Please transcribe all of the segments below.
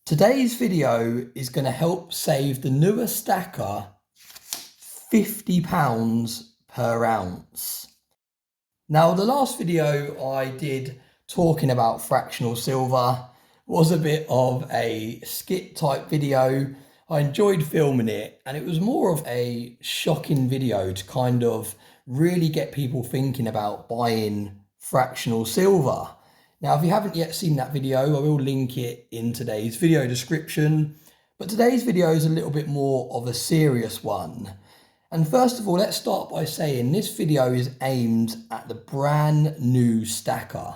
Today's video is going to help save the newer stacker £50 per ounce. Now, the last video I did talking about fractional silver was a bit of a skit type video. I enjoyed filming it, and it was more of a shocking video to kind of really get people thinking about buying fractional silver. Now, if you haven't yet seen that video, I will link it in today's video description. But today's video is a little bit more of a serious one. And first of all, let's start by saying this video is aimed at the brand new stacker.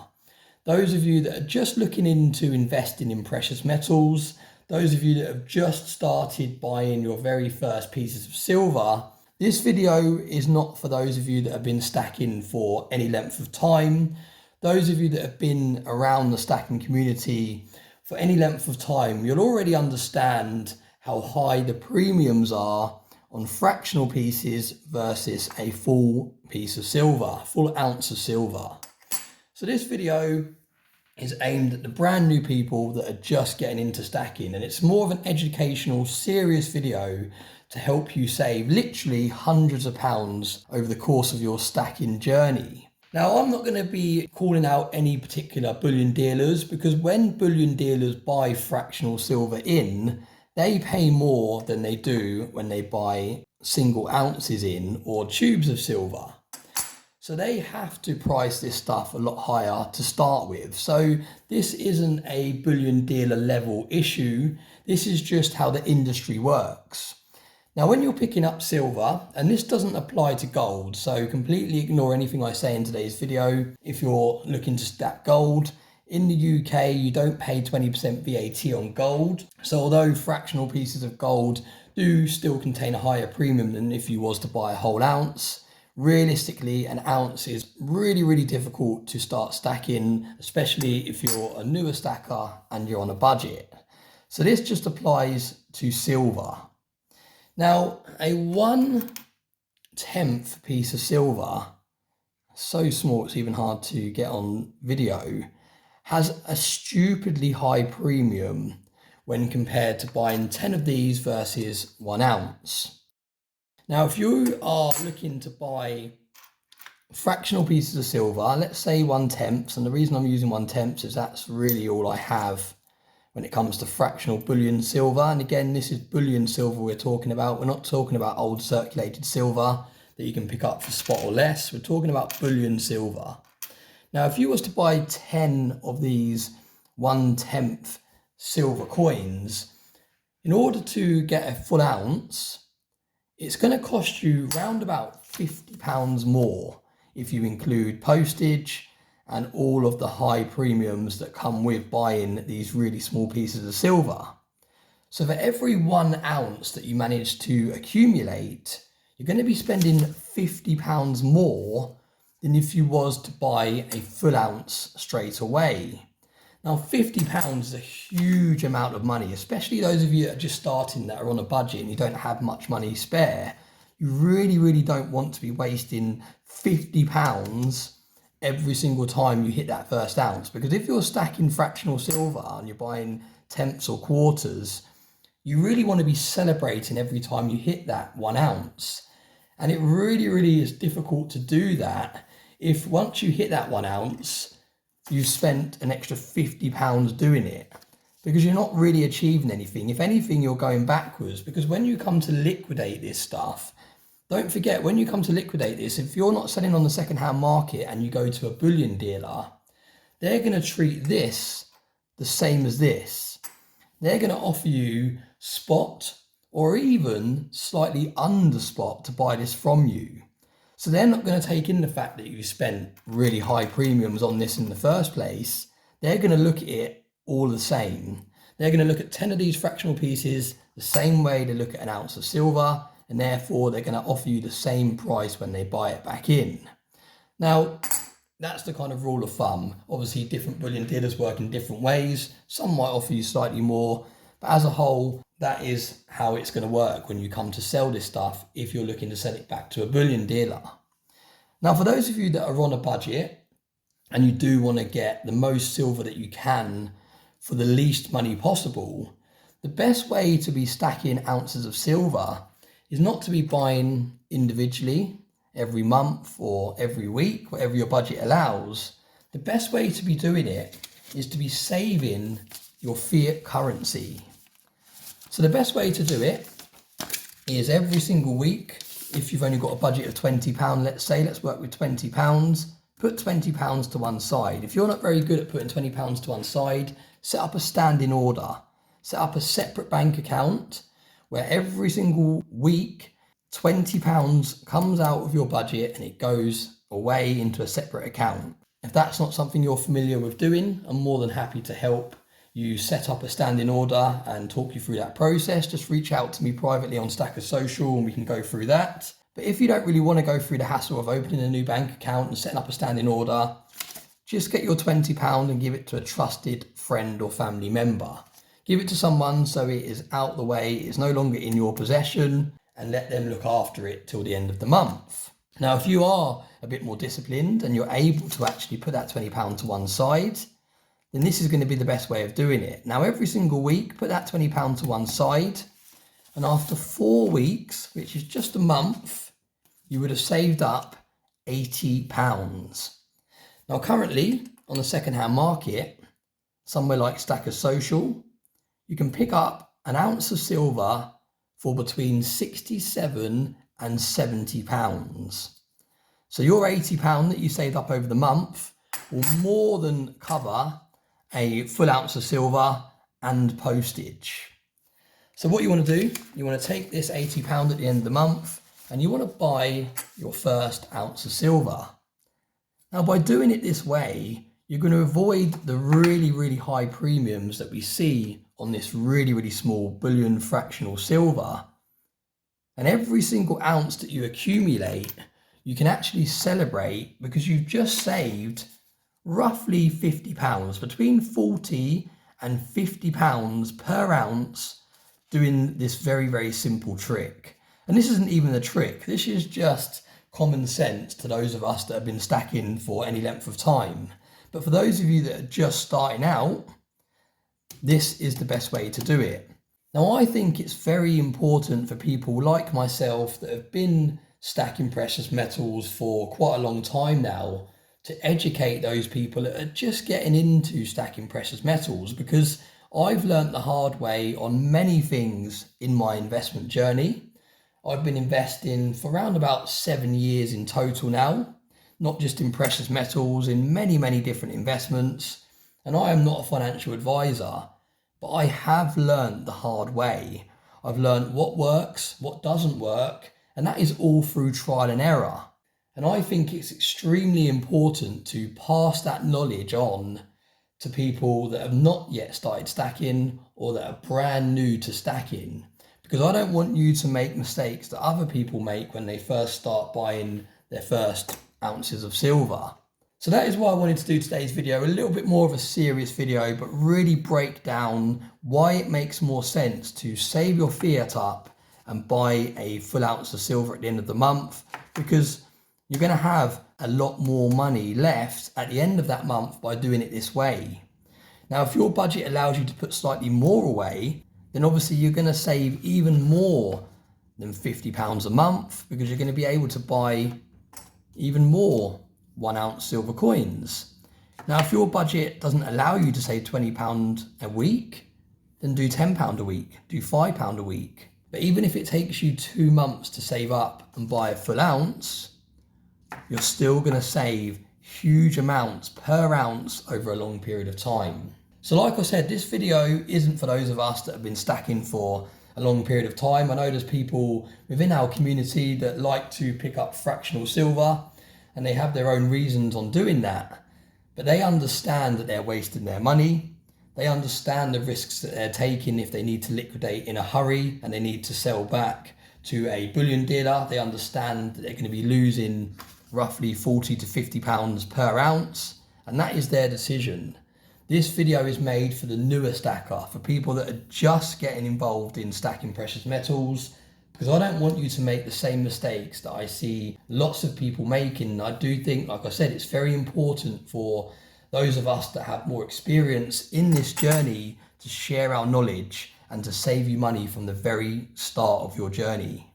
Those of you that are just looking into investing in precious metals, those of you that have just started buying your very first pieces of silver, this video is not for those of you that have been stacking for any length of time. Those of you that have been around the stacking community for any length of time, you'll already understand how high the premiums are on fractional pieces versus a full piece of silver, full ounce of silver. So this video is aimed at the brand new people that are just getting into stacking, and it's more of an educational, serious video to help you save literally hundreds of pounds over the course of your stacking journey. Now, I'm not going to be calling out any particular bullion dealers, because when bullion dealers buy fractional silver in, they pay more than they do when they buy single ounces in or tubes of silver. So they have to price this stuff a lot higher to start with. So this isn't a bullion dealer level issue. This is just how the industry works. Now, when you're picking up silver, and this doesn't apply to gold, so completely ignore anything I say in today's video. If you're looking to stack gold, in the UK, you don't pay 20% VAT on gold. So although fractional pieces of gold do still contain a higher premium than if you was to buy a whole ounce, realistically, an ounce is really difficult to start stacking, especially if you're a newer stacker and you're on a budget. So this just applies to silver. Now, a 1/10 piece of silver, so small it's even hard to get on video, has a stupidly high premium when compared to buying 10 of these versus 1 ounce. Now, if you are looking to buy fractional pieces of silver, let's say 1/10, and the reason I'm using 1/10 is that's really all I have when it comes to fractional bullion silver. And again, this is bullion silver we're talking about. We're not talking about old circulated silver that you can pick up for spot or less. We're talking about bullion silver. Now, if you was to buy 10 of these 1/10 silver coins, in order to get a full ounce, it's going to cost you round about £50 more if you include postage and all of the high premiums that come with buying these really small pieces of silver. So for every 1 ounce that you manage to accumulate, you're going to be spending £50 more than if you was to buy a full ounce straight away. Now, £50 is a huge amount of money, especially those of you that are just starting, that are on a budget and you don't have much money spare. You really don't want to be wasting £50 every single time you hit that first ounce, because if you're stacking fractional silver and you're buying tenths or quarters, you really want to be celebrating every time you hit that 1 ounce. And it really is difficult to do that if once you hit that 1 ounce, you've spent an extra £50 doing it, because you're not really achieving anything. If anything, you're going backwards, because when you come to liquidate this stuff, don't forget, when you come to liquidate this, if you're not selling on the second-hand market and you go to a bullion dealer, they're going to treat this the same as this. They're going to offer you spot or even slightly under spot to buy this from you. So they're not going to take in the fact that you spent really high premiums on this in the first place. They're going to look at it all the same. They're going to look at 10 of these fractional pieces the same way they look at an ounce of silver, and therefore they're going to offer you the same price when they buy it back in. Now, that's the kind of rule of thumb. Obviously, different bullion dealers work in different ways. Some might offer you slightly more, but as a whole, that is how it's going to work when you come to sell this stuff if you're looking to sell it back to a bullion dealer. Now, for those of you that are on a budget and you do want to get the most silver that you can for the least money possible, the best way to be stacking ounces of silver is not to be buying individually every month or every week, whatever your budget allows. The best way to be doing it is to be saving your fiat currency. So the best way to do it is every single week, if you've only got a budget of £20, let's work with £20, put £20 to one side. If you're not very good at putting £20 to one side, set up a standing order. Set up a separate bank account where every single week £20 comes out of your budget and it goes away into a separate account. If that's not something you're familiar with doing, I'm more than happy to help you set up a standing order and talk you through that process. Just reach out to me privately on Stacker Social and we can go through that. But if you don't really want to go through the hassle of opening a new bank account and setting up a standing order, just get your £20 and give it to a trusted friend or family member. Give it to someone so it is out the way, it's no longer in your possession, and let them look after it till the end of the month. Now, if you are a bit more disciplined and you're able to actually put that £20 to one side, then this is going to be the best way of doing it. Now, every single week, put that £20 to one side, and after 4 weeks, which is just a month, you would have saved up £80. Now, currently, on the second-hand market, somewhere like Stacker Social, you can pick up an ounce of silver for between £67 and £70. So your £80 that you saved up over the month will more than cover a full ounce of silver and postage. So what you want to do, you want to take this £80 at the end of the month and you want to buy your first ounce of silver. Now, by doing it this way, you're going to avoid the really, really high premiums that we see on this really, really small bullion fractional silver. And every single ounce that you accumulate, you can actually celebrate because you've just saved roughly £50, between £40 and £50 per ounce, doing this very, very simple trick. And this isn't even the trick. This is just common sense to those of us that have been stacking for any length of time. But for those of you that are just starting out, this is the best way to do it. Now, I think it's very important for people like myself that have been stacking precious metals for quite a long time now to educate those people that are just getting into stacking precious metals, because I've learnt the hard way on many things in my investment journey. I've been investing for around about 7 years in total now, not just in precious metals, in many, many different investments. And I am not a financial advisor, but I have learned the hard way. I've learned what works, what doesn't work, and that is all through trial and error. And I think it's extremely important to pass that knowledge on to people that have not yet started stacking or that are brand new to stacking, because I don't want you to make mistakes that other people make when they first start buying their first ounces of silver. So that is why I wanted to do today's video, a little bit more of a serious video, but really break down why it makes more sense to save your fiat up and buy a full ounce of silver at the end of the month, because you're going to have a lot more money left at the end of that month by doing it this way. Now, if your budget allows you to put slightly more away, then obviously you're going to save even more than £50 a month, because you're going to be able to buy even more 1 ounce silver coins. Now, if your budget doesn't allow you to save £20 a week, then do £10 a week, do £5 a week. But even if it takes you 2 months to save up and buy a full ounce, you're still going to save huge amounts per ounce over a long period of time. So like I said, this video isn't for those of us that have been stacking for a long period of time. I know there's people within our community that like to pick up fractional silver, and they have their own reasons on doing that, but they understand that they're wasting their money. They understand the risks that they're taking if they need to liquidate in a hurry and they need to sell back to a bullion dealer. They understand that they're going to be losing roughly £40 to £50 per ounce, and that is their decision. This video is made for the newer stacker, for people that are just getting involved in stacking precious metals, because I don't want you to make the same mistakes that I see lots of people making. I do think, like I said, it's very important for those of us that have more experience in this journey to share our knowledge and to save you money from the very start of your journey.